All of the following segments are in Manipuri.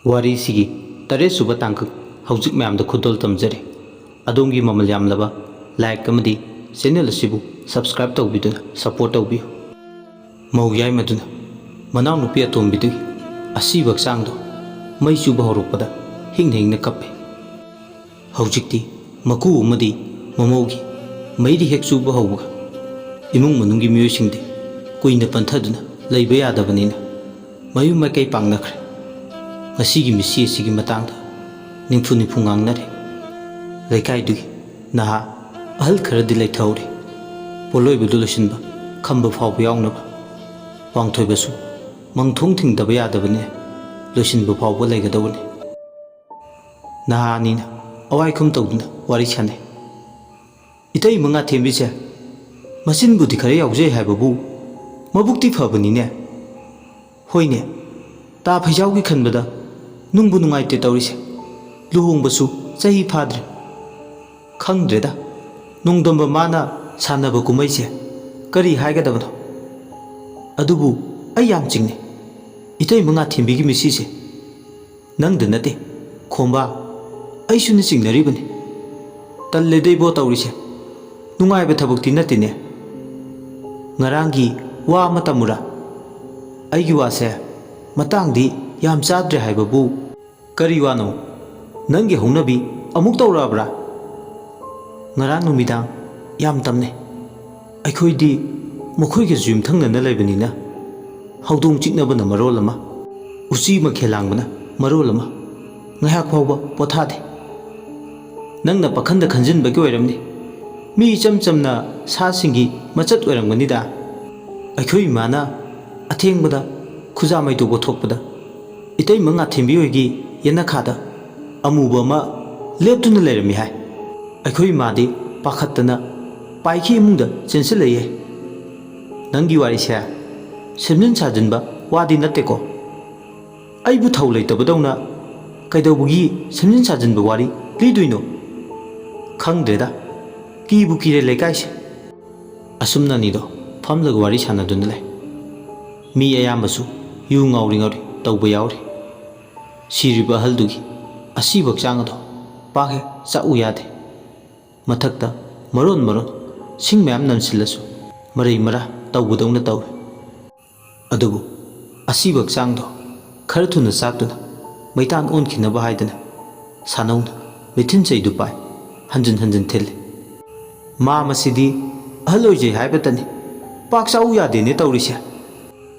ꯋꯥꯔꯤꯁꯤꯒꯤ ꯇꯔꯦꯠꯁꯨꯕ ꯇꯥꯡꯀꯛ ꯍꯧꯖꯤꯛ ꯃꯌꯥꯝꯗ ꯈꯨꯗꯣꯜ ꯇꯝꯖꯔꯤ꯫ ꯑꯗꯣꯝꯒꯤ ꯃꯃꯜ ꯌꯥꯝꯂꯕ ꯂꯥꯏꯛ ꯑꯃꯗꯤ ꯆꯦꯅꯦꯜ ꯑꯁꯤꯕꯨ ꯁꯕꯁꯀ꯭ꯔꯥꯏꯕ ꯇꯧꯕꯤꯗꯨꯅ ꯁꯄꯣꯔꯠ ꯇꯧꯕꯤꯌꯨ꯫ ꯃꯧ ꯌꯥꯏꯃꯗꯨꯅ ꯃꯅꯥꯎꯅꯨꯄꯤ ꯑꯇꯣꯝꯕꯤꯗꯨꯒꯤ ꯑꯁꯤꯕ ꯍꯛꯆꯥꯡꯗꯣ ꯃꯩ ꯆꯨꯕ ꯍꯧꯔꯛꯄꯗ ꯍꯤꯡ ꯍꯤꯡꯅ ꯀꯞꯄꯤ꯫ ꯍꯧꯖꯤꯛꯇꯤ ꯃꯀꯨ ꯑꯃꯗꯤ ꯃꯃꯧꯒꯤ ꯃꯩꯔꯤ ꯍꯦꯛ ꯆꯨꯕ ꯍꯧꯕꯒ ꯏꯃꯨꯡ ꯃꯅꯨꯡꯒꯤ ꯃꯤꯑꯣꯏꯁꯤꯡꯗꯤ ꯀꯨꯏꯅ ꯄꯟꯊꯗꯨꯅ ꯂꯩꯕ ꯌꯥꯗꯕꯅꯤꯅ ꯃꯌꯨꯝ ꯃꯀꯩ ꯄꯥꯡꯅꯈ꯭ꯔꯦ꯫ ꯉꯁꯤꯒꯤ ꯃꯤꯁꯤ ꯑꯁꯤꯒꯤ ꯃꯇꯥꯡꯗ ꯅꯤꯡꯐꯨ ꯉꯥꯡꯅꯔꯦ꯫ ꯂꯩꯀꯥꯏꯗꯨꯒꯤ ꯅꯍꯥ ꯑꯍꯜ ꯈꯔꯗꯤ ꯂꯩꯊꯍꯧꯔꯤ꯫ ꯄꯣꯠꯂꯣꯏꯕꯗꯨ ꯂꯣꯏꯁꯤꯟꯕ ꯈꯝꯕ ꯐꯥꯎꯕ ꯌꯥꯎꯅꯕ ꯄꯥꯡꯊꯣꯏꯕꯁꯨ ꯃꯪꯊꯣꯡ ꯊꯤꯡꯗꯕ ꯌꯥꯗꯕꯅꯤ, ꯂꯣꯏꯁꯤꯟꯕ ꯐꯥꯎꯕ ꯂꯩꯒꯗꯧꯕꯅꯤ꯫ ꯅꯍꯥ ꯑꯅꯤꯅ ꯑꯋꯥꯏꯈꯨꯝ ꯇꯧꯗꯨꯅ ꯋꯥꯔꯤ ꯁꯥꯟꯅꯩ꯫ ꯏꯇꯩꯃ ꯉꯥꯊꯦꯝꯕꯤꯁꯦ ꯃꯆꯤꯟꯕꯨꯗꯤ ꯈꯔ ꯌꯥꯎꯖꯩ ꯍꯥꯏꯕꯕꯨ ꯃꯕꯨꯛꯇꯤ ꯐꯕꯅꯤꯅꯦ꯫ ꯍꯣꯏꯅꯦ, ꯇꯥ ꯐꯩꯖꯥꯎꯒꯤ ꯈꯟꯕꯗ ꯅꯨꯡꯕꯨ ꯅꯨꯡꯉꯥꯏꯇꯦ ꯇꯧꯔꯤꯁꯦ꯫ ꯂꯨꯍꯣꯡꯕꯁꯨ ꯆꯍꯤ ꯐꯥꯗ꯭ꯔꯤ꯫ ꯈꯪꯗ꯭ꯔꯦꯗ, ꯅꯣꯡꯗꯝꯕ ꯃꯥꯅ ꯁꯥꯟꯅꯕ ꯀꯨꯝꯍꯩꯁꯦ ꯀꯔꯤ ꯍꯥꯏꯒꯗꯕꯅꯣ? ꯑꯗꯨꯕꯨ ꯑꯩ ꯌꯥꯝ ꯆꯤꯡꯅꯩ ꯏꯇꯩꯃ ꯉꯥꯊꯦꯝꯕꯤꯒꯤ ꯃꯤꯁꯤꯁꯦ꯫ ꯅꯪꯗ ꯅꯠꯇꯦ ꯈꯣꯝꯕꯥ, ꯑꯩꯁꯨꯅ ꯆꯤꯡꯅꯔꯤꯕꯅꯤ꯫ ꯇꯜꯂꯦꯗ ꯏꯕꯣ ꯇꯧꯔꯤꯁꯦ, ꯅꯨꯡꯉꯥꯏꯕ ꯊꯕꯛꯇꯤ ꯅꯠꯇꯦꯅꯦ꯫ ꯉꯔꯥꯡꯒꯤ ꯋꯥ ꯑꯃ ꯇꯝꯃꯨꯔꯥ? ꯑꯩꯒꯤ ꯋꯥꯁꯦ ꯃꯇꯥꯡꯗꯤ ꯌꯥꯝ ꯆꯥꯗ꯭ꯔꯦ ꯍꯥꯏꯕꯕꯨ ꯀꯔꯤ ꯋꯥꯅꯣ? ꯅꯪꯒꯤ ꯍꯧꯅꯕꯤ ꯑꯃꯨꯛ ꯇꯧꯔꯛꯑꯕ꯭ꯔꯥ? ꯉꯔꯥꯡ ꯅꯨꯃꯤꯗꯥꯡ ꯌꯥꯝ ꯇꯝꯅꯩ꯫ ꯑꯩꯈꯣꯏꯗꯤ ꯃꯈꯣꯏꯒꯁꯨ ꯌꯨꯝꯊꯪꯅꯅ ꯂꯩꯕꯅꯤꯅ ꯍꯧꯗꯣꯡ ꯆꯤꯛꯅꯕꯅ ꯃꯔꯣꯜ ꯑꯃ, ꯎꯆꯤ ꯃꯈꯦꯜ ꯂꯥꯡꯕꯅ ꯃꯔꯣꯜ ꯑꯃ, ꯉꯥꯏꯍꯥꯛ ꯐꯥꯎꯕ ꯄꯣꯊꯥꯗꯦ꯫ ꯅꯪꯅ ꯄꯥꯈꯟꯗ ꯈꯟꯖꯤꯟꯕꯒꯤ ꯑꯣꯏꯔꯝꯅꯤ꯫ ꯃꯤ ꯏꯆꯝ ꯆꯝꯅ ꯁꯥꯁꯤꯡꯒꯤ ꯃꯆꯠ ꯑꯣꯏꯔꯝꯒꯅꯤꯗ꯫ ꯑꯩꯈꯣꯏ ꯏꯃꯥꯅ ꯑꯊꯦꯡꯕꯗ ꯈꯨꯖꯥ ꯃꯩꯇꯧꯕ ꯊꯣꯛꯄꯗ ꯏꯇꯩꯃ ꯉꯥꯊꯦꯝꯕꯤ ꯍꯣꯏꯒꯤ ꯌꯦꯅꯈꯥꯗ ꯑꯃꯨꯕ ꯑꯃ ꯂꯦꯞꯇꯨꯅ ꯂꯩꯔꯝꯃꯤ ꯍꯥꯏ꯫ ꯑꯩꯈꯣꯏ ꯏꯃꯥꯗꯤ ꯄꯥꯈꯠꯇꯅ ꯄꯥꯏꯈꯤ ꯏꯃꯨꯡꯗ ꯆꯦꯟꯁꯤꯜꯂꯛꯏ꯫ ꯅꯪꯒꯤ ꯋꯥꯔꯤꯁꯦ ꯁꯦꯝꯖꯤꯟ ꯁꯥꯖꯤꯟꯕ ꯋꯥꯗꯤ ꯅꯠꯇꯦꯀꯣ? ꯑꯩꯕꯨ ꯊꯧ ꯂꯩꯇꯕꯗꯧꯅ ꯀꯩꯗꯧꯕꯒꯤ ꯁꯦꯝꯖꯤꯟ ꯁꯥꯖꯤꯟꯕ ꯋꯥꯔꯤ ꯂꯤꯗꯣꯏꯅꯣ? ꯈꯪꯗ꯭ꯔꯦꯗ, ꯀꯤꯕꯨ ꯀꯤꯔꯦ ꯂꯩꯀꯥꯏꯁꯦ꯫ ꯑꯁꯨꯝꯅ ꯑꯅꯤꯗꯣ ꯐꯝꯂꯒ ꯋꯥꯔꯤ ꯁꯥꯟꯅꯗꯨꯅ ꯂꯩ꯫ ꯃꯤ ꯑꯌꯥꯝꯕꯁꯨ ꯌꯨ ꯉꯥꯎꯔꯤ ꯇꯧꯕ ꯌꯥꯎꯔꯤ꯫ ꯁꯤꯔꯤꯕ ꯑꯍꯜꯗꯨꯒꯤ ꯑꯁꯤꯕ ꯍꯛꯆꯥꯡ ꯑꯗꯣ ꯄꯥꯛ ꯍꯦꯛ ꯆꯥꯛꯎ ꯌꯥꯗꯦ꯫ ꯃꯊꯛꯇ ꯃꯔꯣꯟ ꯁꯤꯡ ꯃꯌꯥꯝ ꯅꯟꯁꯤꯜꯂꯁꯨ ꯃꯔꯩ ꯃꯔꯥ ꯇꯧꯕꯗꯧꯅ ꯇꯧꯏ꯫ ꯑꯗꯨꯕꯨ ꯑꯁꯤꯕ ꯍꯛꯆꯥꯡꯗꯣ ꯈꯔ ꯊꯨꯅ ꯆꯥꯛꯇꯨꯅ ꯃꯩꯇꯥꯟ ꯑꯣꯟꯈꯤꯅꯕ ꯍꯥꯏꯗꯅ ꯁꯥꯅꯧꯅ ꯃꯤꯊꯤꯟ ꯆꯩꯗꯨ ꯄꯥꯏ ꯍꯟꯖꯤꯟ ꯊꯤꯜꯂꯤ꯫ ꯃꯥ ꯃꯁꯤꯗꯤ ꯑꯍꯜ ꯑꯣꯏꯖꯩ ꯍꯥꯏꯕꯇꯅꯤ, ꯄꯥꯛ ꯆꯥꯎ ꯌꯥꯗꯦꯅꯦ ꯇꯧꯔꯤꯁꯦ꯫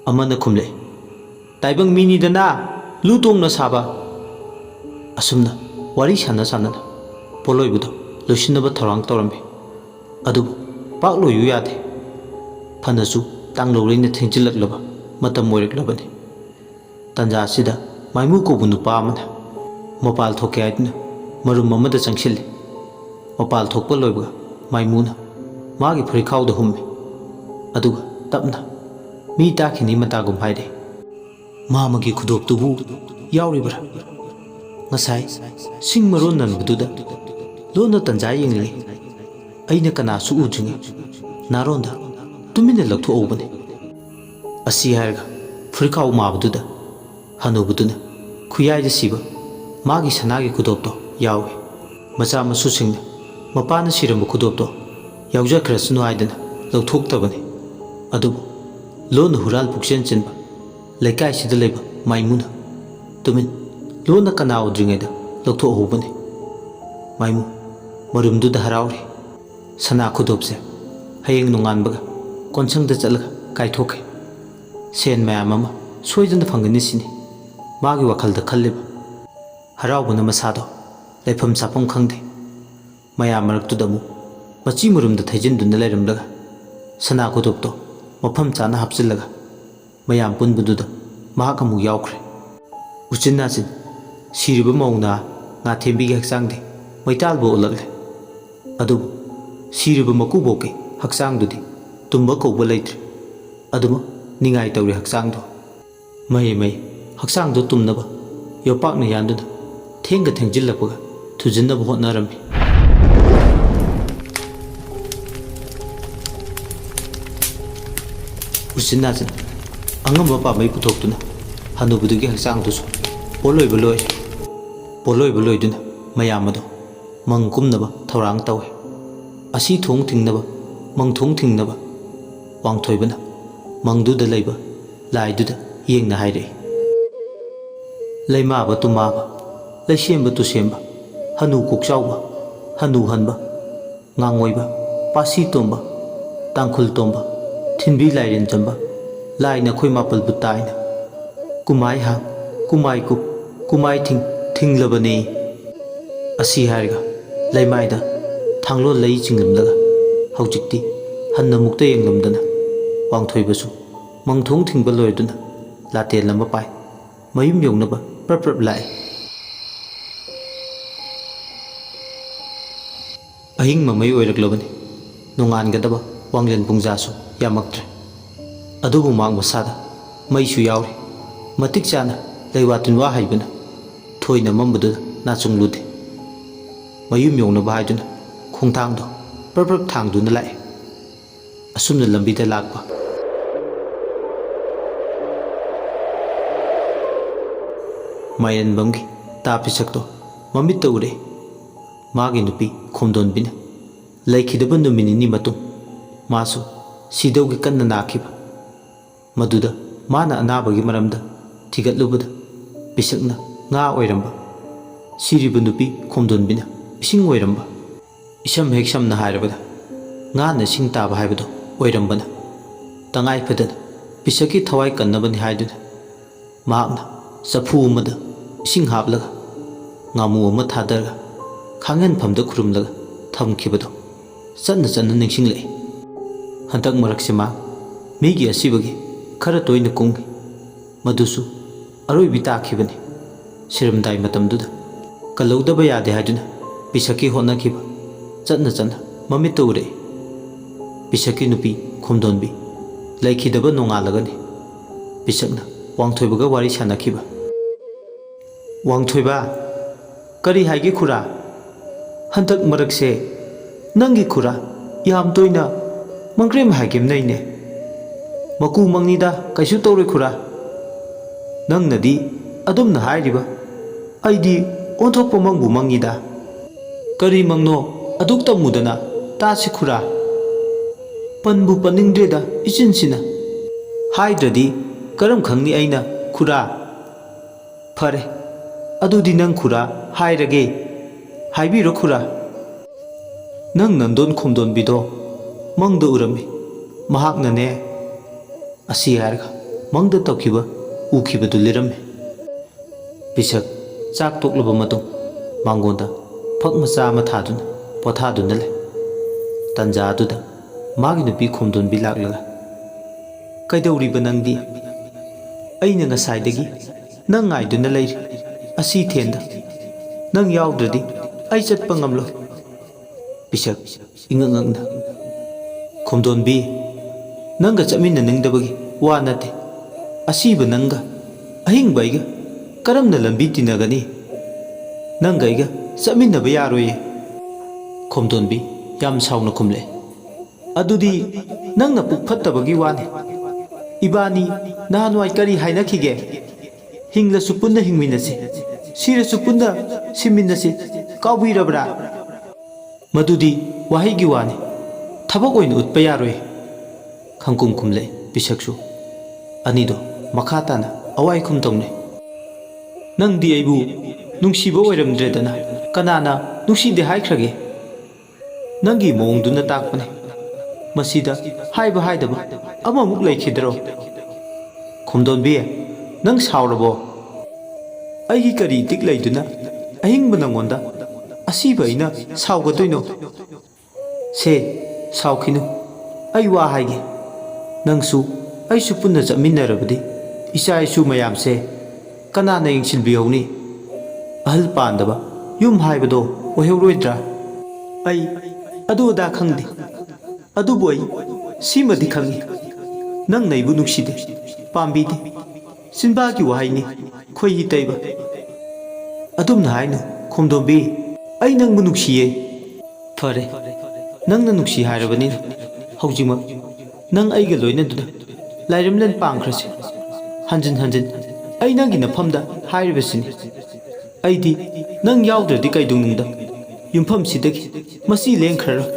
ꯑꯃꯅ ꯈꯨꯝꯂꯛꯏ, ꯇꯥꯏꯕꯪ ꯃꯤꯅꯤꯗꯅ, ꯂꯨ ꯇꯣꯡꯅ ꯁꯥꯕ꯫ ꯑꯁꯨꯝꯅ ꯋꯥꯔꯤ ꯁꯥꯟꯅꯅ ꯄꯣꯠꯂꯣꯏꯕꯗꯣ ꯂꯣꯏꯁꯤꯟꯅꯕ ꯊꯧꯔꯥꯡ ꯇꯧꯔꯝꯃꯤ꯫ ꯑꯗꯨꯕꯨ ꯄꯥꯛ ꯂꯣꯏꯌꯨ ꯌꯥꯗꯦ꯫ ꯐꯅꯁꯨ ꯇꯥꯡꯂꯧꯔꯩꯅ ꯊꯦꯡꯖꯤꯜꯂꯛꯂꯕ ꯃꯇꯝ ꯑꯣꯏꯔꯛꯂꯕꯅꯤ꯫ ꯇꯟꯖꯥ ꯑꯁꯤꯗ ꯃꯥꯏꯃꯨ ꯀꯧꯕ ꯅꯨꯄꯥ ꯑꯃꯅ ꯃꯄꯥꯜ ꯊꯣꯛꯀꯦ ꯍꯥꯏꯗꯨꯅ ꯃꯔꯨꯝ ꯑꯃꯗ ꯆꯪꯁꯤꯜꯂꯤ꯫ ꯃꯄꯥꯜ ꯊꯣꯛꯄ ꯂꯣꯏꯕꯒ ꯃꯥꯏꯃꯨꯅ ꯃꯥꯒꯤ ꯐꯨꯔꯤꯈꯥꯎꯗ ꯍꯨꯝꯃꯤ꯫ ꯑꯗꯨꯒ ꯇꯞꯅ ꯃꯤ ꯇꯥꯈꯤꯅꯤ ꯃꯇꯥꯒꯨꯝ ꯍꯥꯏꯔꯦ, ꯃꯥꯃꯒꯤ ꯈꯨꯗꯣꯞꯇꯨꯕꯨ ꯌꯥꯎꯔꯤꯕ꯭ꯔꯥ? ꯉꯁꯥꯏ ꯁꯤꯡ ꯃꯔꯣꯟ ꯅꯟꯕꯗꯨꯗ ꯂꯣꯟꯅ ꯇꯟꯖꯥ ꯌꯦꯡꯂꯤꯉꯩ ꯑꯩꯅ ꯀꯅꯥꯁꯨ ꯎꯗ꯭ꯔꯤꯉꯩ ꯅꯥꯔꯣꯟꯗ ꯇꯨꯃꯤꯟꯅ ꯂꯧꯊꯣꯛꯍꯧꯕꯅꯤ꯫ ꯑꯁꯤ ꯍꯥꯏꯔꯒ ꯐꯨꯔꯤꯈꯥꯎ ꯃꯥꯕꯗꯨꯗ ꯍꯅꯨꯕꯗꯨꯅ ꯈꯨꯌꯥꯏꯗ ꯁꯤꯕ ꯃꯥꯒꯤ ꯁꯅꯥꯒꯤ ꯈꯨꯗꯣꯞꯇꯣ ꯌꯥꯎꯏ꯫ ꯃꯆꯥ ꯃꯁꯨꯁꯤꯡꯅ ꯃꯄꯥꯅ ꯁꯤꯔꯝꯕ ꯈꯨꯗꯣꯞꯇꯣ ꯌꯥꯎꯖꯈ꯭ꯔꯁꯅꯨ ꯍꯥꯏꯗꯅ ꯂꯧꯊꯣꯛꯇꯕꯅꯤ꯫ ꯑꯗꯨꯕꯨ ꯂꯣꯟꯅ ꯍꯨꯔꯥꯜ ꯄꯨꯛꯆꯦꯟ ꯆꯦꯟꯕ ꯂꯩꯀꯥꯏꯁꯤꯗ ꯂꯩꯕ ꯃꯥꯏꯃꯨꯅ ꯇꯨꯃꯤꯟ ꯂꯣꯟꯅ ꯀꯅꯥ ꯎꯗ꯭ꯔꯤꯉꯩꯗ ꯂꯧꯊꯣꯛꯍꯧꯕꯅꯤ꯫ ꯃꯥꯏꯃꯨ ꯃꯔꯨꯝꯗꯨꯗ ꯍꯔꯥꯎꯔꯤ꯫ ꯁꯅꯥ ꯈꯨꯗꯣꯞꯁꯦ ꯍꯌꯦꯡ ꯅꯣꯡꯉꯥꯟꯕꯒ ꯀꯣꯟꯁꯪꯗ ꯆꯠꯂꯒ ꯀꯥꯏꯊꯣꯛꯀꯦ, ꯁꯦꯟ ꯃꯌꯥꯝ ꯑꯃ ꯁꯣꯏꯗꯅ ꯐꯪꯒꯅꯤ ꯁꯤꯅꯤ ꯃꯥꯒꯤ ꯋꯥꯈꯜꯗ ꯈꯜꯂꯤꯕ꯫ ꯍꯔꯥꯎꯕꯅ ꯃꯁꯥꯗꯣ ꯂꯩꯐꯝ ꯆꯥꯐꯝ ꯈꯪꯗꯦ꯫ ꯃꯌꯥꯝ ꯃꯔꯛꯇꯨꯗ ꯑꯃꯨꯛ ꯃꯆꯤ ꯃꯔꯨꯝꯗ ꯊꯩꯖꯤꯟꯗꯨꯅ ꯂꯩꯔꯝꯂꯒ ꯁꯅꯥ ꯈꯨꯗꯣꯞꯇꯣ ꯃꯐꯝ ꯆꯥꯅ ꯍꯥꯞꯆꯤꯜꯂꯒ ꯃꯌꯥꯝ ꯄꯨꯟꯕꯗꯨꯗ ꯃꯍꯥꯛ ꯑꯃꯨꯛ ꯌꯥꯎꯈ꯭ꯔꯦ꯫ ꯎꯆꯤꯟ ꯅꯥꯆꯤꯟ ꯁꯤꯔꯤꯕ ꯃꯧꯅꯥ ꯉꯥꯊꯦꯝꯕꯤꯒꯤ ꯍꯛꯆꯥꯡꯗꯤ ꯃꯩꯇꯥꯜꯕꯨ ꯑꯣꯜꯂꯛꯂꯦ꯫ ꯑꯗꯨꯕꯨ ꯁꯤꯔꯤꯕ ꯃꯀꯨꯕꯣꯛꯀꯤ ꯍꯛꯆꯥꯡꯗꯨꯗꯤ ꯇꯨꯝꯕ ꯀꯧꯕ ꯂꯩꯇ꯭ꯔꯦ꯫ ꯑꯗꯨꯃꯛ ꯅꯤꯡꯉꯥꯏ ꯇꯧꯔꯤ ꯍꯛꯆꯥꯡꯗꯣ꯫ ꯃꯩ ꯍꯛꯆꯥꯡꯗꯣ ꯇꯨꯝꯅꯕ ꯌꯣꯄꯥꯛꯅ ꯌꯥꯟꯗꯨꯅ ꯊꯦꯡꯖꯤꯜꯂꯛꯄꯒ ꯊꯨꯖꯤꯟꯅꯕ ꯍꯣꯠꯅꯔꯝꯃꯤ꯫ ꯎꯆꯤꯟ ꯅꯥꯆꯤꯟ ꯑꯉꯝꯕ ꯄꯥꯝꯕꯩ ꯄꯨꯊꯣꯛꯇꯨꯅ ꯍꯅꯨꯕꯗꯨꯒꯤ ꯍꯛꯆꯥꯡꯗꯨꯁꯨ ꯄꯣꯂꯣꯏꯕ ꯂꯣꯏꯔꯦ ꯄꯣꯂꯣꯏꯕ ꯂꯣꯏꯗꯨꯅ ꯃꯌꯥꯝ ꯑꯗꯨ ꯃꯪ ꯀꯨꯝꯅꯕ ꯊꯧꯔꯥꯡ ꯇꯧꯏ ꯑꯁꯤ ꯊꯣꯡ ꯊꯤꯡꯅꯕ ꯃꯪꯊꯣꯡ ꯊꯤꯡꯅꯕ ꯋꯥꯡꯊꯣꯏꯕꯅ ꯃꯪꯗꯨꯗ ꯂꯩꯕ ꯂꯥꯏꯗꯨꯗ ꯌꯦꯡꯅ ꯍꯥꯏꯔꯛꯏ ꯂꯩꯃꯥꯕ ꯇꯨꯃꯥꯕ ꯂꯩꯁꯦꯝꯕ ꯇꯨꯁꯦꯝꯕ ꯍꯅꯨ ꯀꯣꯛꯆꯥꯎꯕ ꯍꯅꯨ ꯍꯟꯕ ꯉꯥꯡꯉꯣꯏꯕ ꯄꯥꯁꯤ ꯇꯣꯝꯕ ꯇꯥꯡꯈꯨꯜ ꯇꯣꯝꯕ ꯊꯤꯟꯕꯤ ꯂꯥꯏꯔꯦꯟ ꯆꯝꯕ ꯂꯥꯏ ꯅꯈꯣꯏ ꯃꯥꯄꯜꯕꯨ ꯇꯥꯏꯅ ꯀꯨꯃꯥꯏ ꯍꯥꯡ ꯀꯨꯃꯥꯏ ꯀꯨꯞ ꯀꯨꯃꯥꯏ ꯊꯤꯡ ꯊꯤꯡꯂꯕꯅꯦ ꯑꯁꯤ ꯍꯥꯏꯔꯒ ꯂꯩꯃꯥꯏꯗ ꯊꯥꯡꯂꯣꯟ ꯂꯩ ꯆꯤꯡꯂꯝꯂꯒ ꯍꯧꯖꯤꯛꯇꯤ ꯍꯟꯅ ꯃꯨꯛꯇ ꯌꯦꯡꯂꯝꯗꯅ ꯋꯥꯡꯊꯣꯏꯕꯁꯨ ꯃꯪꯊꯣꯡ ꯊꯤꯡꯕ ꯂꯣꯏꯗꯨꯅ ꯂꯥꯇꯦꯟ ꯑꯃ ꯄꯥꯏ ꯃꯌꯨꯝ ꯌꯧꯅꯕ ꯄ꯭ꯔꯞ ꯄ꯭ꯔꯞ ꯂꯥꯛꯏ ꯑꯍꯤꯡ ꯃꯃꯩ ꯑꯣꯏꯔꯛꯂꯕꯅꯤ ꯅꯣꯡꯉꯥꯟꯒꯗꯕ ꯋꯥꯡꯂꯦꯟ ꯄꯨꯡꯖꯥꯁꯨ ꯌꯥꯝꯃꯛꯇ꯭ꯔꯦ ꯑꯗꯨꯕꯨ ꯃꯥꯡ ꯃꯁꯥꯗ ꯃꯩꯁꯨ ꯌꯥꯎꯔꯤ ꯃꯇꯤꯛ ꯆꯥꯅ ꯂꯩꯋꯥ ꯇꯤꯟꯋꯥ ꯍꯩꯕꯅ ꯊꯣꯏꯅ ꯃꯝꯕꯗꯨꯗ ꯅꯥꯆꯨꯡꯂꯨꯗꯦ ꯃꯌꯨꯝ ꯌꯧꯅꯕ ꯍꯥꯏꯗꯨꯅ ꯈꯣꯡꯊꯥꯡꯗꯣ ꯄ꯭ꯔꯞ ꯄ꯭ꯔꯞ ꯊꯥꯡꯗꯨꯅ ꯂꯥꯛꯏ ꯑꯁꯨꯝꯅ ꯂꯝꯕꯤꯗ ꯂꯥꯛꯄ ꯃꯥꯏꯔꯦꯟꯕꯝꯒꯤ ꯇꯥ ꯄꯤꯁꯛꯇꯣ ꯃꯃꯤꯠꯇ ꯎꯔꯦ ꯃꯥꯒꯤ ꯅꯨꯄꯤ ꯈꯣꯝꯗꯣꯟꯕꯤꯅ ꯂꯩꯈꯤꯗꯕ ꯅꯨꯃꯤꯠ ꯅꯤꯅꯤ ꯃꯇꯨꯡ ꯃꯥꯁꯨ ꯁꯤꯗꯧꯒꯤ ꯀꯟꯅ ꯅꯥꯈꯤꯕ ꯃꯗꯨꯗ ꯃꯥꯅ ꯑꯅꯥꯕꯒꯤ ꯃꯔꯝꯗ ꯊꯤꯒꯠꯂꯨꯕꯗ ꯄꯤꯁꯛꯅ ꯉꯥ ꯑꯣꯏꯔꯝꯕ ꯁꯤꯔꯤꯕ ꯅꯨꯄꯤ ꯈꯣꯝꯗꯣꯟꯕꯤꯅ ꯏꯁꯤꯡ ꯑꯣꯏꯔꯝꯕ ꯏꯁꯝ ꯍꯦꯛ ꯁꯝꯅ ꯍꯥꯏꯔꯕꯗ ꯉꯥꯅ ꯏꯁꯤꯡ ꯇꯥꯕ ꯍꯥꯏꯕꯗꯣ ꯑꯣꯏꯔꯝꯕꯅ ꯇꯉꯥꯏ ꯐꯗꯅ ꯄꯤꯁꯛꯀꯤ ꯊꯋꯥꯏ ꯀꯟꯅꯕꯅꯤ ꯍꯥꯏꯗꯨꯅ ꯃꯍꯥꯛꯅ ꯆꯐꯨ ꯑꯃꯗ ꯏꯁꯤꯡ ꯍꯥꯞꯂꯒ ꯉꯥꯃꯨ ꯑꯃ ꯊꯥꯗꯔꯒ ꯈꯥꯡꯍꯟꯐꯝꯗ ꯈꯨꯔꯨꯝꯂꯒ ꯊꯝꯈꯤꯕꯗꯣ ꯆꯠꯅ ꯆꯠꯅ ꯅꯤꯡꯁꯤꯡꯂꯛꯏ ꯍꯟꯗꯛ ꯃꯔꯛꯁꯤ ꯃꯥ ꯃꯤꯒꯤ ꯑꯁꯤꯕꯒꯤ ꯈꯔ ꯇꯣꯏꯅ ꯀꯨꯝꯈꯤ ꯃꯗꯨꯁꯨ ꯑꯔꯣꯏꯕꯤ ꯇꯥꯈꯤꯕꯅꯤ ꯁꯤꯔꯝꯗꯥꯏ ꯃꯇꯝꯗꯨꯗ ꯀꯜꯍꯧꯗꯕ ꯌꯥꯗꯦ ꯍꯥꯏꯗꯨꯅ ꯄꯤꯁꯛꯀꯤ ꯍꯣꯠꯅꯈꯤꯕ ꯆꯠꯅ ꯆꯠꯅ ꯃꯃꯤꯠꯇ ꯎꯔꯛꯏ ꯄꯤꯁꯛꯀꯤ ꯅꯨꯄꯤ ꯈꯣꯝꯗꯣꯟꯕꯤ ꯂꯩꯈꯤꯗꯕ ꯅꯣꯡꯉꯥꯜꯂꯒꯅꯤ ꯄꯤꯁꯛꯅ ꯋꯥꯡꯊꯣꯏꯕꯒ ꯋꯥꯔꯤ ꯁꯥꯟꯅꯈꯤꯕ ꯋꯥꯡꯊꯣꯏꯕ ꯀꯔꯤ ꯍꯥꯏꯒꯦ ꯈꯨꯔꯥ ꯍꯟꯗꯛ ꯃꯔꯛꯁꯦ ꯅꯪꯒꯤ ꯈꯨꯔꯥ ꯌꯥꯝ ꯇꯣꯏꯅ ꯃꯪꯀ꯭ꯔꯦꯝ ꯍꯥꯏꯒꯦꯝꯅꯩꯅꯦ ꯃꯀꯨ ꯃꯪꯅꯤꯗ ꯀꯩꯁꯨ ꯇꯧꯔꯣꯏ ꯈꯨꯔꯥ ꯅꯪꯅꯗꯤ ꯑꯗꯨꯝꯅ ꯍꯥꯏꯔꯤꯕ ꯑꯩꯗꯤ ꯑꯣꯟꯊꯣꯛꯄ ꯃꯪꯕꯨ ꯃꯪꯉꯤꯗ ꯀꯔꯤ ꯃꯪꯅꯣ ꯑꯗꯨꯛ ꯇꯝꯃꯨꯗꯅ ꯇꯥꯁꯤ ꯈꯨꯔꯥ ꯄꯟꯕꯨ ꯄꯟꯅꯤꯡꯗ꯭ꯔꯦꯗ ꯏꯆꯤꯟꯁꯤꯅ ꯍꯥꯏꯗ꯭ꯔꯗꯤ ꯀꯔꯝ ꯈꯪꯅꯤ ꯑꯩꯅ ꯈꯨꯔꯥ ꯐꯔꯦ ꯑꯗꯨꯗꯤ ꯅꯪ ꯈꯨꯔꯥ ꯍꯥꯏꯔꯒꯦ ꯍꯥꯏꯕꯤꯔꯣ ꯈꯨꯔꯥ ꯅꯪ ꯅꯟꯗꯣꯟ ꯈꯣꯝꯗꯣꯟꯕꯤꯗꯣ ꯃꯪꯗ ꯎꯔꯝꯃꯤ ꯃꯍꯥꯛꯅꯅꯦ ꯑꯁꯤ ꯍꯥꯏꯔꯒ ꯃꯪꯗ ꯇꯧꯈꯤꯕ ꯎꯈꯤꯕꯗꯨ ꯂꯤꯔꯝꯃꯤ ꯄꯤꯁꯛ ꯆꯥꯛ ꯇꯣꯛꯂꯕ ꯃꯇꯨꯡ ꯃꯥꯡꯒꯣꯟꯗ ꯐꯛ ꯃꯆꯥ ꯑꯃ ꯊꯥꯗꯨꯅ ꯄꯣꯊꯥꯗꯨꯅ ꯂꯩ ꯇꯟꯖꯥ ꯑꯗꯨꯗ ꯃꯥꯒꯤ ꯅꯨꯄꯤ ꯈꯣꯝꯗꯣꯟꯕꯤ ꯂꯥꯛꯂꯒ ꯀꯩꯗꯧꯔꯤꯕ ꯅꯪꯗꯤ ꯑꯩꯅ ꯉꯁꯥꯏꯗꯒꯤ ꯅꯪ ꯉꯥꯏꯗꯨꯅ ꯂꯩꯔꯤ ꯑꯁꯤ ꯊꯦꯟꯗ ꯅꯪ ꯌꯥꯎꯗ꯭ꯔꯗꯤ ꯑꯩ ꯆꯠꯄ ꯉꯝꯂꯣꯏ ꯄꯤꯁꯛ ꯏꯉꯛ ꯉꯛꯅ ꯈꯣꯝꯗꯣꯟꯕꯤ ꯅꯪꯒ ꯆꯠꯃꯤꯟꯅꯅꯤꯡꯗꯕꯒꯤ ꯋꯥ ꯅꯠꯇꯦ ꯑꯁꯤꯕ ꯅꯪꯒ ꯑꯍꯤꯡꯕ ꯑꯩꯒ ꯀꯔꯝꯅ ꯂꯝꯕꯤ ꯇꯤꯟꯅꯒꯅꯤ ꯅꯪꯒ ꯑꯩꯒ ꯆꯠꯃꯤꯟꯅꯕ ꯌꯥꯔꯣꯏꯌꯦ ꯈꯣꯝꯗꯣꯟꯕꯤ ꯌꯥꯝ ꯁꯥꯎꯅ ꯈꯨꯝꯂꯛꯏ ꯑꯗꯨꯗꯤ ꯅꯪꯅ ꯄꯨꯛ ꯐꯠꯇꯕꯒꯤ ꯋꯥꯅꯤ ꯏꯕꯥꯅꯤ ꯅꯍꯥꯟꯋꯥꯏ ꯀꯔꯤ ꯍꯥꯏꯅꯈꯤꯒꯦ ꯍꯤꯡꯂꯁꯨ ꯄꯨꯟꯅ ꯍꯤꯡꯃꯤꯟꯅꯁꯤ ꯁꯤꯔꯁꯨ ꯄꯨꯟꯅ ꯁꯤꯃꯤꯟꯅꯁꯤ ꯀꯥꯎꯕꯤꯔꯕ꯭ꯔꯥ ꯃꯗꯨꯗꯤ ꯋꯥꯍꯩꯒꯤ ꯋꯥꯅꯤ ꯊꯕꯛ ꯑꯣꯏꯅ ꯎꯠꯄ ꯌꯥꯔꯣꯏ ꯈꯪꯀꯨꯝ ꯈꯨꯝꯂꯛꯏ ꯄꯤꯁꯛꯁꯨ ꯑꯅꯤꯗꯣ ꯃꯈꯥ ꯇꯥꯅ ꯑꯋꯥꯏꯈꯨꯝ ꯇꯧꯅꯩ ꯅꯪꯗꯤ ꯑꯩꯕꯨ ꯅꯨꯡꯁꯤꯕ ꯑꯣꯏꯔꯝꯗ꯭ꯔꯦꯗꯅ ꯀꯅꯥꯅ ꯅꯨꯡꯁꯤꯗꯦ ꯍꯥꯏꯈ꯭ꯔꯒꯦ ꯅꯪꯒꯤ ꯃꯑꯣꯡꯗꯨꯅ ꯇꯥꯛꯄꯅꯤ ꯃꯁꯤꯗ ꯍꯥꯏꯕ ꯍꯥꯏꯗꯕ ꯑꯃꯃꯨꯛ ꯂꯩꯈꯤꯗ꯭ꯔꯣ ꯈꯣꯝꯗꯣꯟꯕꯤ ꯅꯪ ꯁꯥꯎꯔꯕꯣ ꯑꯩꯒꯤ ꯀꯔꯤ ꯏꯇꯤꯛ ꯂꯩꯗꯨꯅ ꯑꯍꯤꯡꯕ ꯅꯪꯉꯣꯟꯗ ꯑꯁꯤꯕ ꯑꯩꯅ ꯁꯥꯎꯒꯗꯣꯏꯅꯣ ꯁꯦ ꯁꯥꯎꯈꯤꯅꯨ ꯑꯩ ꯋꯥ ꯍꯥꯏꯒꯦ ꯅꯪꯁꯨ ꯑꯩꯁꯨ ꯄꯨꯟꯅ ꯆꯠꯃꯤꯟꯅꯔꯕꯗꯤ ꯏꯆꯥ ꯏꯁꯨ ꯃꯌꯥꯝꯁꯦ ꯀꯅꯥꯅ ꯌꯦꯡꯁꯤꯟꯕꯤꯍꯧꯅꯤ ꯑꯍꯜ ꯄꯥꯟꯗꯕ ꯌꯨꯝ ꯍꯥꯏꯕꯗꯣ ꯑꯣꯏꯍꯧꯔꯣꯏꯗ꯭ꯔꯥ ꯑꯩ ꯑꯗꯨ ꯑꯗꯥ ꯈꯪꯗꯦ ꯑꯗꯨꯕꯨ ꯑꯩ ꯁꯤꯃꯗꯤ ꯈꯪꯏ ꯅꯪꯅ ꯑꯩꯕꯨ ꯅꯨꯡꯁꯤꯗꯦ ꯄꯥꯝꯕꯤꯗꯦ ꯆꯤꯟꯕꯥꯒꯤ ꯋꯥꯍꯩꯅꯤ ꯈꯣꯏꯍꯤ ꯇꯩꯕ ꯑꯗꯨꯝꯅ ꯍꯥꯏꯅꯨ ꯈꯣꯝꯗꯣꯟꯕꯤ ꯑꯩ ꯅꯪꯕꯨ ꯅꯨꯡꯁꯤꯌꯦ ꯐꯔꯦ ꯅꯪꯅ ꯅꯨꯡꯁꯤ ꯍꯥꯏꯔꯕꯅꯤꯅ ꯍꯧꯖꯤꯛꯃꯛ ꯅꯪ ꯑꯩꯒ ꯂꯣꯏꯅꯗꯨꯅ ꯂꯥꯏꯔꯦꯝꯂꯦꯟ ꯄꯥꯡꯈ꯭ꯔꯁꯤ ꯍꯟꯖꯤꯟ ꯍꯟꯖꯤꯟ ꯑꯩ ꯅꯪꯒꯤ ꯅꯐꯝꯗ ꯍꯥꯏꯔꯤꯕꯁꯤꯅꯤ ꯑꯩꯗꯤ ꯅꯪ ꯌꯥꯎꯗ꯭ꯔꯗꯤ ꯀꯩꯗꯧꯅꯨꯡꯗ ꯌꯨꯝꯐꯝꯁꯤꯗꯒꯤ ꯃꯁꯤ ꯂꯦꯡꯈ꯭ꯔꯔꯣꯏ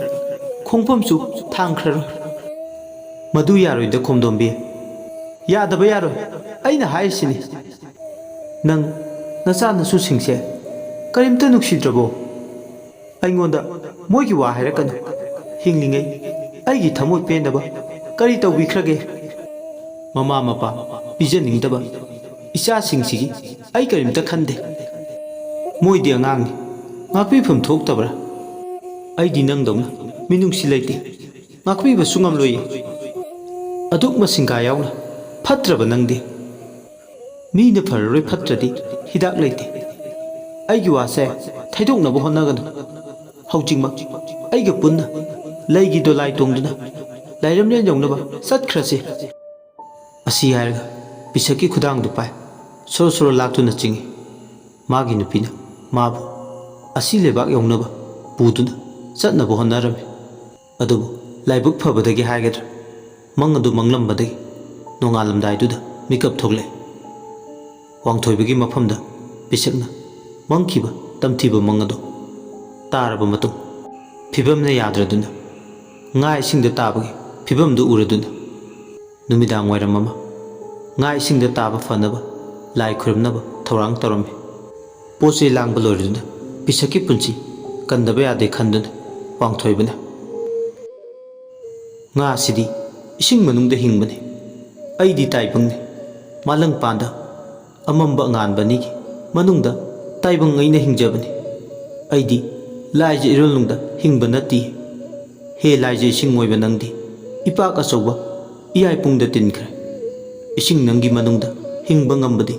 ꯈꯣꯡꯐꯝꯁꯨ ꯊꯥꯡꯈ꯭ꯔꯔꯣꯏ ꯃꯗꯨ ꯌꯥꯔꯣꯏꯗ ꯈꯣꯝꯗꯣꯝꯕꯤ ꯌꯥꯗꯕ ꯌꯥꯔꯣꯏ ꯑꯩꯅ ꯍꯥꯏꯔꯤꯁꯤꯅꯤ ꯅꯪ ꯅꯆꯥꯅꯁꯨꯁꯤꯡꯁꯦ ꯀꯔꯤꯝꯇ ꯅꯨꯡꯁꯤꯗ꯭ꯔꯕꯣ ꯑꯩꯉꯣꯟꯗ ꯃꯣꯏꯒꯤ ꯋꯥ ꯍꯥꯏꯔꯛꯀꯅꯨ ꯍꯤꯡꯂꯤꯉꯩ ꯑꯩꯒꯤ ꯊꯃꯣꯏ ꯄꯦꯟꯅꯕ ꯀꯔꯤ ꯇꯧꯕꯤꯈ꯭ꯔꯒꯦ ꯃꯃꯥ ꯃꯄꯥ ꯄꯤꯖꯅꯤꯡꯗꯕ ꯏꯆꯥꯁꯤꯡꯁꯤꯒꯤ ꯑꯩ ꯀꯔꯤꯝꯇ ꯈꯟꯗꯦ ꯃꯣꯏꯗꯤ ꯑꯉꯥꯡꯅꯤ ꯉꯥꯛꯄꯤꯐꯝ ꯊꯣꯛꯇꯕ꯭ꯔꯥ ꯑꯩꯗꯤ ꯅꯪꯗꯧꯅ ꯃꯤꯅꯨꯡꯁꯤ ꯂꯩꯇꯦ ꯉꯥꯛꯄꯤꯕꯁꯨ ꯉꯝꯂꯣꯏꯌꯦ ꯑꯗꯨꯛ ꯃꯁꯤꯡꯒꯥ ꯌꯥꯎꯅ ꯐꯠꯇ꯭ꯔꯕ ꯅꯪꯗꯤ ꯃꯤꯅ ꯐꯔꯔꯣꯏ ꯐꯠꯇ꯭ꯔꯗꯤ ꯍꯤꯗꯥꯛ ꯂꯩꯇꯦ ꯑꯩꯒꯤ ꯋꯥꯁꯦ ꯊꯩꯗꯣꯛꯅꯕ ꯍꯣꯠꯅꯒꯅꯨ ꯍꯧꯖꯤꯛꯃꯛ ꯑꯩꯒ ꯄꯨꯟꯅ ꯂꯩꯒꯤ ꯗꯣꯂꯥꯏ ꯇꯣꯡꯗꯨꯅ ꯂꯥꯏꯔꯝꯂꯦꯟ ꯌꯧꯅꯕ ꯆꯠꯈ꯭ꯔꯁꯤ ꯑꯁꯤ ꯍꯥꯏꯔꯒ ꯄꯤꯁꯛꯀꯤ ꯈꯨꯗꯥꯡꯗꯨ ꯄꯥꯏ ꯁꯣꯔꯣ ꯁꯣꯔꯣ ꯂꯥꯛꯇꯨꯅ ꯆꯤꯡꯏ ꯃꯥꯒꯤ ꯅꯨꯄꯤꯅ ꯃꯥꯕꯨ ꯑꯁꯤ ꯂꯩꯕꯥꯛ ꯌꯧꯅꯕ ꯄꯨꯗꯨꯅ ꯆꯠꯅꯕ ꯍꯣꯠꯅꯔꯝꯃꯤ ꯑꯗꯨꯕꯨ ꯂꯥꯏꯕꯛ ꯐꯕꯗꯒꯤ ꯍꯥꯏꯒꯗ꯭ꯔꯥ ꯃꯪ ꯑꯗꯨ ꯃꯪꯂꯝꯕꯗꯒꯤ ꯅꯣꯡꯉꯥꯜꯂꯝꯗꯥꯏꯗꯨꯗ ꯃꯤꯀꯞ ꯊꯣꯛꯂꯛꯏ ꯋꯥꯡꯊꯣꯏꯕꯒꯤ ꯃꯐꯝꯗ ꯄꯤꯁꯛꯅ ꯃꯪꯈꯤꯕ ꯇꯝꯊꯤꯕ ꯃꯪ ꯑꯗꯨ ꯇꯥꯔꯕ ꯃꯇꯨꯡ ꯐꯤꯕꯝꯅ ꯌꯥꯗ꯭ꯔꯗꯨꯅ ꯉꯥ ꯏꯁꯤꯡꯗ ꯇꯥꯕꯒꯤ ꯐꯤꯕꯝꯗꯨ ꯎꯔꯗꯨꯅ ꯅꯨꯃꯤꯗꯥꯡ ꯋꯥꯏꯔꯝ ꯑꯃ ꯉꯥ ꯏꯁꯤꯡꯗ ꯇꯥꯕ ꯐꯅꯕ ꯂꯥꯏ ꯈꯨꯔꯨꯝꯅꯕ ꯊꯧꯔꯥꯡ ꯇꯧꯔꯝꯃꯤ ꯄꯣꯠ ꯆꯩ ꯂꯥꯡꯕ ꯂꯣꯏꯔꯗꯨꯅ ꯄꯤꯁꯛꯀꯤ ꯄꯨꯟꯁꯤ ꯀꯟꯗꯕ ꯌꯥꯗꯦ ꯈꯟꯗꯨꯅ ꯋꯥꯡꯊꯣꯏꯕꯅ ꯉꯥ ꯑꯁꯤꯗꯤ ꯏꯁꯤꯡ ꯃꯅꯨꯡꯗ ꯍꯤꯡꯕꯅꯤ ꯑꯩꯗꯤ ꯇꯥꯏꯕꯪꯅꯤ ꯃꯥꯂꯪꯄꯥꯟꯗ ꯑꯃꯝꯕ ꯑꯉꯥꯟꯕ ꯑꯅꯤꯒꯤ ꯃꯅꯨꯡꯗ ꯇꯥꯏꯕꯪ ꯑꯩꯅ ꯍꯤꯡꯖꯕꯅꯤ ꯑꯩꯗꯤ ꯂꯥꯏꯖ ꯏꯔꯣꯜꯅꯨꯡꯗ ꯍꯤꯡꯕ ꯅꯠꯇꯦ ꯍꯦ ꯂꯥꯏꯖ ꯏꯁꯤꯡ ꯑꯣꯏꯕ ꯅꯪꯗꯤ ꯏꯄꯥꯛ ꯑꯆꯧꯕ ꯏꯌꯥꯏꯄꯨꯡꯗ ꯇꯤꯟꯈ꯭ꯔꯦ ꯏꯁꯤꯡ ꯅꯪꯒꯤ ꯃꯅꯨꯡꯗ ꯍꯤꯡꯕ ꯉꯝꯕꯗꯤ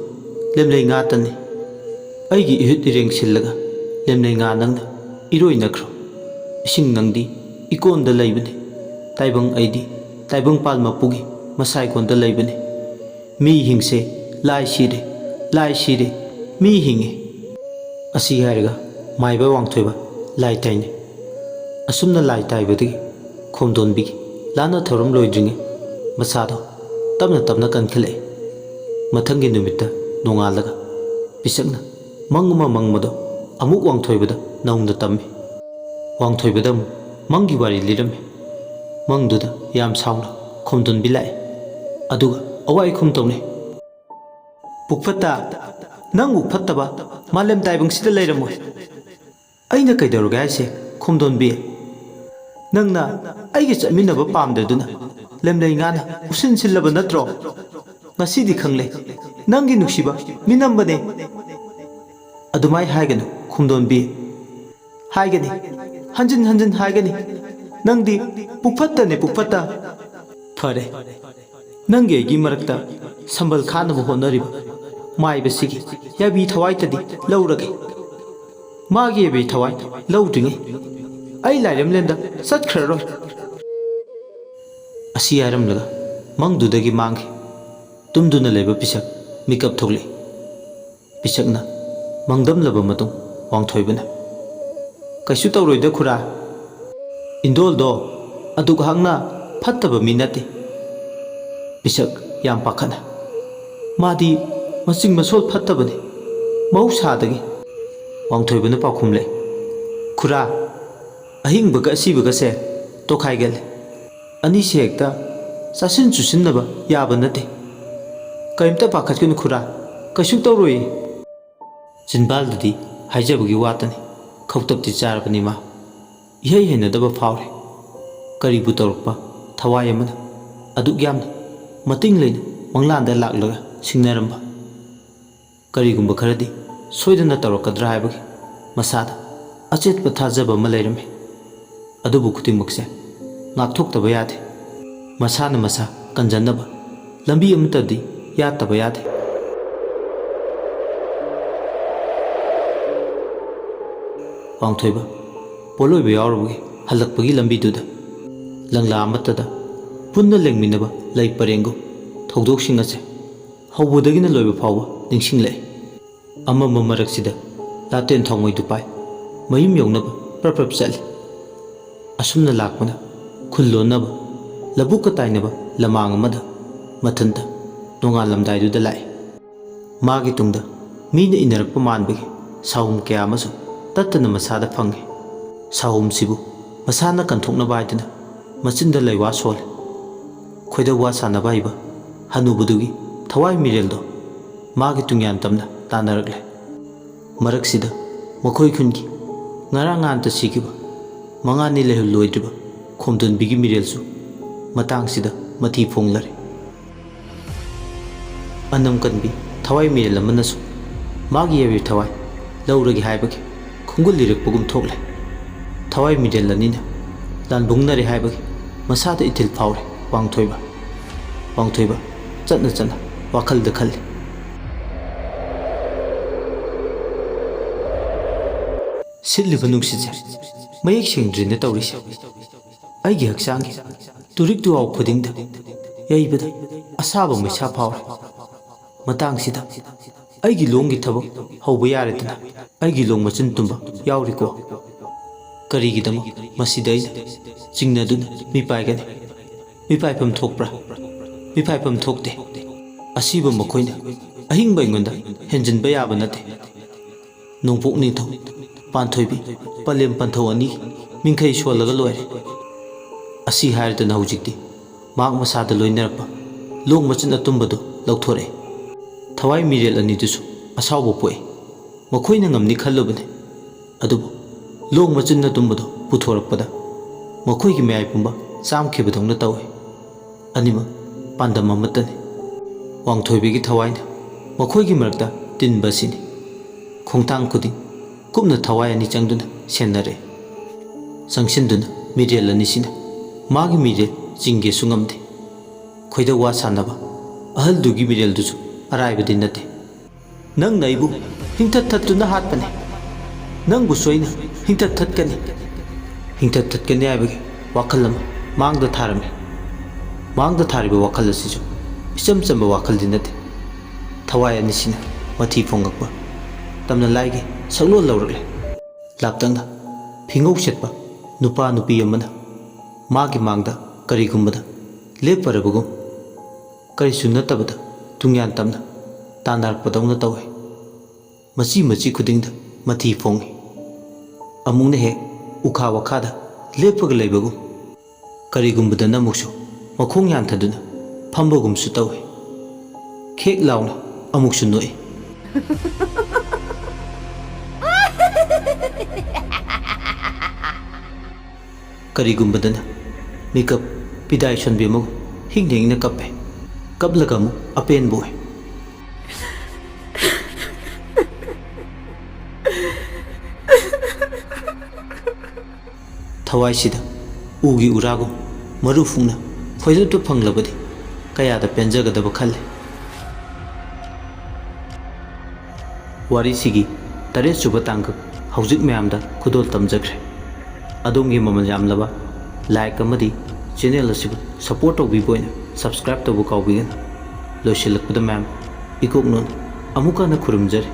ꯂꯦꯝꯂꯩ ꯉꯥꯇꯅꯤ ꯑꯩꯒꯤ ꯏꯍꯨꯠ ꯏꯔꯦꯡ ꯁꯤꯜꯂꯒ ꯂꯦꯝꯂꯩ ꯉꯥ ꯅꯪꯅ ꯏꯔꯣꯏꯅꯈ꯭ꯔꯣ ꯏꯁꯤꯡ ꯅꯪꯗꯤ ꯏꯀꯣꯟꯗ ꯂꯩꯕꯅꯤ ꯇꯥꯏꯕꯪ ꯑꯩꯗꯤ ꯇꯥꯏꯕꯪꯄꯥꯜ ꯃꯄꯨꯒꯤ ꯃꯁꯥꯏꯀꯣꯟꯗ ꯂꯩꯕꯅꯤ ꯃꯤ ꯍꯤꯡꯁꯦ ꯂꯥꯏ ꯁꯤꯔꯦ ꯂꯥꯏ ꯁꯤꯔꯦ ꯃꯤ ꯍꯤꯡꯉꯦ ꯑꯁꯤ ꯍꯥꯏꯔꯒ ꯃꯥꯏꯕ ꯋꯥꯡꯊꯣꯏꯕ ꯂꯥꯏ ꯇꯥꯏꯅꯩ ꯑꯁꯨꯝꯅ ꯂꯥꯏ ꯇꯥꯏꯕꯗꯒꯤ ꯈꯣꯝꯗꯣꯟꯕꯤꯒꯤ ꯂꯥꯟꯅ ꯊꯧꯔꯝ ꯂꯣꯏꯗ꯭ꯔꯤꯉꯩ ꯃꯁꯥꯗꯣ ꯇꯞꯅ ꯇꯞꯅ ꯀꯟꯈꯠꯂꯛꯏ ꯃꯊꯪꯒꯤ ꯅꯨꯃꯤꯠꯇ ꯅꯣꯡꯉꯥꯜꯂꯒ ꯄꯤꯁꯛꯅ ꯃꯪ ꯑꯃ ꯃꯪꯕꯗꯣ ꯑꯃꯨꯛ ꯋꯥꯡꯊꯣꯏꯕꯗ ꯅꯧꯅ ꯇꯝꯃꯤ ꯋꯥꯡꯊꯣꯏꯕꯗ ꯑꯃꯨꯛ ꯃꯪꯒꯤ ꯋꯥꯔꯤ ꯂꯤꯔꯝꯃꯤ ꯃꯪꯗꯨꯗ ꯌꯥꯝ ꯁꯥꯎꯅ ꯈꯣꯝꯗꯣꯟꯕꯤ ꯂꯥꯛꯏ ꯑꯗꯨꯒ ꯑꯋꯥꯏꯈꯨꯝ ꯇꯧꯅꯩ ꯄꯨꯛꯐꯠꯇ ꯅꯪꯕꯨ ꯐꯠꯇꯕ ꯃꯥꯂꯦꯝ ꯇꯥꯏꯕꯪꯁꯤꯗ ꯂꯩꯔꯝꯃꯣꯏ ꯑꯩꯅ ꯀꯩꯗꯧꯔꯒꯦ ꯍꯥꯏꯁꯦ ꯈꯣꯝꯗꯣꯟꯕꯤ ꯅꯪꯅ ꯑꯩꯒ ꯆꯠꯃꯤꯟꯅꯕ ꯄꯥꯝꯗꯗꯨꯅ ꯂꯦꯝꯂꯩ ꯉꯥꯅ ꯎꯁꯤꯟꯁꯤꯜꯂꯕ ꯅꯠꯇ꯭ꯔꯣ ꯉꯁꯤꯗꯤ ꯈꯪꯂꯦ ꯅꯪꯒꯤ ꯅꯨꯡꯁꯤꯕ ꯃꯤꯅꯝꯕꯅꯦ ꯑꯗꯨꯃꯥꯏ ꯍꯥꯏꯒꯅꯨ ꯈꯣꯝꯗꯣꯟꯕꯤ ꯍꯥꯏꯒꯅꯤ ꯍꯟꯖꯤꯟ ꯍꯟꯖꯤꯟ ꯍꯥꯏꯒꯅꯤ ꯅꯪꯗꯤ ꯄꯨꯛꯐꯠꯇꯅꯦ ꯄꯨꯛꯐꯠꯇ ꯐꯔꯦ ꯅꯪꯒꯤ ꯑꯩꯒꯤ ꯃꯔꯛꯇ ꯁꯝꯕꯜ ꯈꯥꯅꯕ ꯍꯣꯠꯅꯔꯤꯕ ꯃꯥꯏꯕꯁꯤꯒꯤ ꯌꯥꯕꯤ ꯊꯋꯥꯏꯇꯗꯤ ꯂꯧꯔꯒꯦ ꯃꯥꯒꯤ ꯌꯥꯕꯤ ꯊꯋꯥꯏ ꯂꯧꯗ꯭ꯔꯤꯉꯩ ꯑꯩ ꯂꯥꯏꯔꯦꯝꯂꯦꯟꯗ ꯆꯠꯈ꯭ꯔꯔꯣꯏ ꯑꯁꯤ ꯍꯥꯏꯔꯝꯂꯒ ꯃꯪꯗꯨꯗꯒꯤ ꯃꯥꯡꯈꯤ ꯇꯨꯝꯗꯨꯅ ꯂꯩꯕ ꯄꯤꯁꯛ ꯃꯤꯀꯞ ꯊꯣꯛꯂꯛꯏ ꯄꯤꯁꯛꯅ ꯃꯪꯗꯝꯂꯕ ꯃꯇꯨꯡ ꯋꯥꯡꯊꯣꯏꯕꯅ ꯀꯩꯁꯨ ꯇꯧꯔꯣꯏꯗ ꯈꯨꯔꯥ ꯏꯟꯗꯣꯜꯗꯣ ꯑꯗꯨꯛ ꯍꯛꯅ ꯐꯠꯇꯕ ꯃꯤ ꯅꯠꯇꯦ ꯄꯤꯁꯛ ꯌꯥꯝ ꯄꯥꯈꯠꯅ ꯃꯥꯗꯤ ꯃꯆꯤꯡ ꯃꯁꯣꯜ ꯐꯠꯇꯕꯅꯤ ꯃꯍꯧꯁꯥꯗꯒꯤ ꯋꯥꯡꯊꯣꯏꯕꯅ ꯄꯥꯎꯈꯨꯝ ꯂꯩ ꯈꯨꯔꯥ ꯑꯍꯤꯡꯕꯒ ꯑꯁꯤꯕꯒꯁꯦ ꯇꯣꯈꯥꯏꯒꯜꯂꯦ ꯑꯅꯤꯁꯦ ꯍꯦꯛꯇ ꯆꯥꯁꯤꯟ ꯆꯨꯁꯤꯟꯅꯕ ꯌꯥꯕ ꯅꯠꯇꯦ ꯀꯔꯤꯝꯇ ꯄꯥꯈꯠꯀꯅꯨ ꯈꯨꯔꯥ ꯀꯩꯁꯨ ꯇꯧꯔꯣꯏꯌꯦ ꯆꯤꯟꯕꯥꯜꯗꯨꯗꯤ ꯍꯥꯏꯖꯕꯒꯤ ꯋꯥꯇꯅꯤ ꯈꯧꯇꯛꯇꯤ ꯆꯥꯔꯕꯅꯤ ꯃꯥ ꯏꯍꯩ ꯍꯩꯅꯗꯕ ꯐꯥꯎꯔꯦ ꯀꯔꯤꯕꯨ ꯇꯧꯔꯛꯄ ꯊꯋꯥꯏ ꯑꯃꯅ ꯑꯗꯨꯛ ꯌꯥꯝꯅ ꯃꯇꯤꯡ ꯂꯩꯅ ꯃꯪꯂꯥꯟꯗ ꯂꯥꯛꯂꯒ ꯁꯤꯡꯅꯔꯝꯕ ꯀꯔꯤꯒꯨꯝꯕ ꯈꯔꯗꯤ ꯁꯣꯏꯗꯅ ꯇꯧꯔꯛꯀꯗ꯭ꯔꯥ ꯍꯥꯏꯕꯒꯤ ꯃꯁꯥꯗ ꯑꯆꯦꯠꯄ ꯊꯥꯖꯕ ꯑꯃ ꯂꯩꯔꯝꯃꯤ ꯑꯗꯨꯕꯨ ꯈꯨꯗꯤꯡꯃꯛꯁꯦ ꯉꯥꯛꯊꯣꯛꯇꯕ ꯌꯥꯗꯦ ꯃꯁꯥꯅ ꯃꯁꯥ ꯀꯟꯖꯅꯕ ꯂꯝꯕꯤ ꯑꯃꯠꯇꯗꯤ ꯌꯥꯠꯇꯕ ꯌꯥꯗꯦ ꯋꯥꯡꯊꯣꯏꯕ ꯄꯣꯠꯂꯣꯏꯕ ꯌꯥꯎꯔꯕꯒꯤ ꯍꯜꯂꯛꯄꯒꯤ ꯂꯝꯕꯤꯗꯨꯗ ꯂꯪꯂꯥ ꯑꯃꯠꯇꯗ ꯄꯨꯟꯅ ꯂꯦꯡꯃꯤꯟꯅꯕ ꯂꯩ ꯄꯔꯦꯡꯒꯨꯝ ꯊꯧꯗꯣꯛꯁꯤꯡ ꯑꯁꯦ ꯍꯧꯕꯗꯒꯤꯅ ꯂꯣꯏꯕ ꯐꯥꯎꯕ ꯅꯤꯡꯁꯤꯡꯂꯛꯏ ꯑꯃꯝꯕ ꯃꯔꯛꯁꯤꯗ ꯂꯥꯇꯦꯟ ꯊꯥꯎꯃꯩꯗꯨ ꯄꯥꯏ ꯃꯌꯨꯝ ꯌꯧꯅꯕ ꯄ꯭ꯔꯞ ꯄ꯭ꯔꯞ ꯆꯠꯂꯤ ꯑꯁꯨꯝꯅ ꯂꯥꯛꯄꯅ ꯈꯨꯜ ꯂꯣꯟꯅꯕ ꯂꯧꯕꯨꯛꯀ ꯇꯥꯏꯅꯕ ꯂꯃꯥꯡ ꯑꯃꯗ ꯃꯊꯟꯇ ꯅꯣꯡꯉꯥꯜꯂꯝꯗꯥꯏꯗꯨꯗ ꯂꯥꯛꯏ ꯃꯥꯒꯤ ꯇꯨꯡꯗ मीना इनरक्प मानबगी साहुम कया अमसु तत्तन मसादा फंगे साहुम सिबु मसाना कंथोकनबा हाइदना मचिंदा लैवा सोले खोइदा वा सानबा हाइबा हनुबुदुगी थवाई मिरेलदो मागी तुंग्यान तमना तानरगले मरकसिदा मखोई खुनगी ngarang sikiba mangani lehu loidriba khomdon bigi mirelsu matang sida mathi phonglare anam kanbi thawai mirel amanasu magi yawi thawai lauragi haibagi khungul lirik pugum thokle thawai mirel lanina lan bungnare haibagi masada itil phawre wangthoiba chatna wakhal da khalle सिल्लिबा नुंगसिजे मयेक सेंद्रिने तौरिसे आइगी हक्सांगी तुरिक दुआव खुदिंगदा याइबदा असाबा मैसा फावरे मतांगसिदा आइगी लोंगी थबक हौबा यारेदना आइगी लोंग मचिन तुम्बा यावरिको करिगिदम मसिदै चिंगनदुना मिपाइगने मिपाइफम थोकप्रा मिपाइफम थोकते असीबा मखोइना अहिंबा इंगोंदा हेंजिनबा याबा नते नोंपोक निथौ पांथोइबी पलेम पंथौ अनि मिंखै सोलगा लोइरे असि हाइरदना हौजिकती माक मसादा लोइनरपा लोंग मचिन अतुंबदो लौथोरे थवाई मिरेल अनिदुसु असावबो पोए मखोइना ngamni खल्लुबने अदुबो लोंग मचिन अतुंबदो पुथोरपदा मखोइगी मैयाइ पुंबा चामखिबदौना तौए अनिमा पांदम अमतने वांगथोइबीगी थवाइना मखोइगी मरकता तिनबसिनी खोंतांग खुदिंग कुपना थवाई अनि चंगदुना सेनरे संगसिनदुना मिरेल अनिसिना मागी मिरेल चिंगे सुंगमदे खोइदा वा सानबा अहल दुगी मिरेल दुसु अराइबदि नते नंग नाइबु हिंथत थत्तुना हातपने नंगबु सोइना हिंथत थत्कने आइबगे वाखल अमा मांगदा थारमे मांगदा थारिबा वाखल असिसु इचम चंबा वाखलदि नते थवाई अनिसिना मथि फोंगकपा तमना लाइगे सगलो लौरगले लापतंगदा फिंगौ सेटपा नुपा नुपी अमना मागी मांगदा करिगुंबदा लेपरबगुम करिसु नतबदा तुंग्यान तमना तानारपदौना तौए मची खुदिंगदा मथि फोंगे अमुंगने हे उखा वखादा लेपगा लेबगुम करिगुंबदा नमुक्सु मखोंग यानथदुना फंबगुमसु तौए खेक लाउना अमुक्सु नोए करिगुंबदना मेकअप पिदाई सोनबेमु हिंगहिंगना कपे कपलगमु अपेन बोए थवाइसिदा उगी उरागु मरुफुंगना खोइदुतु फंगलबदि कयादा पेंजगदब खल्ले वारिसिगी तरेत सुबा तांग हौजिक म्यामदा खुदोल तमजख्रे अदोंगी ममल यामलबा लाइक अमदी चैनल असिबु सपोर्ट तौबिबोइना सब्सक्राइब तौबु काउबिगन लोइसिलकपदा मैम इकोकनोन अमुकाना खुरुमजरे।